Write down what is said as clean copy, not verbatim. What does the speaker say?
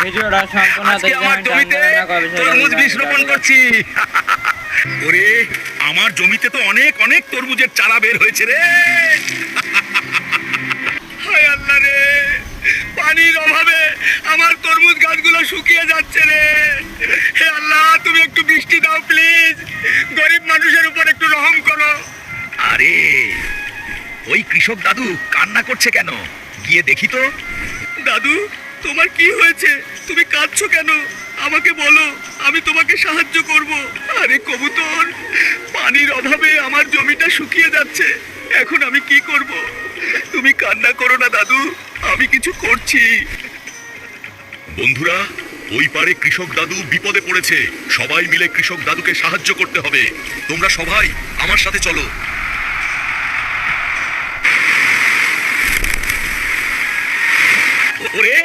ভিডিওটা সম্পূর্ণ আজকে দেখবেন, আমার জমিতে জানবেন না কবে সেটা তরমুজ বীজ জানবেন। রোপণ করছি। ওরে আমার জমিতে তো অনেক অনেক তরমুজের চারা বের হয়েছে রে। হায় আল্লাহ রে, পানির অভাবে আমার তরমুজ গাছগুলো শুকিয়ে যাচ্ছে রে। হে আল্লাহ, তুমি একটু বৃষ্টি দাও প্লিজ, গরিব মানুষের উপর একটু রহম করো। আরে ওই কৃষক দাদু কান্না করছে কেন? গিয়ে দেখি তো। দাদু, তোমার কি হয়েছে? তুমি কাঁদছো কেন? আমাকে বলো, আমি তোমাকে সাহায্য করব। আরে কবুতর, পানির অভাবে আমার জমিটা শুকিয়ে যাচ্ছে, এখন আমি কি করব? তুমি কান্না করো না দাদু, আমি কিছু করছি। বন্ধুরা, ওই পারে কৃষক দাদু বিপদে পড়েছে, সবাই মিলে কৃষক দাদুকে সাহায্য করতে হবে। তোমরা সবাই আমার সাথে চলো। ওরে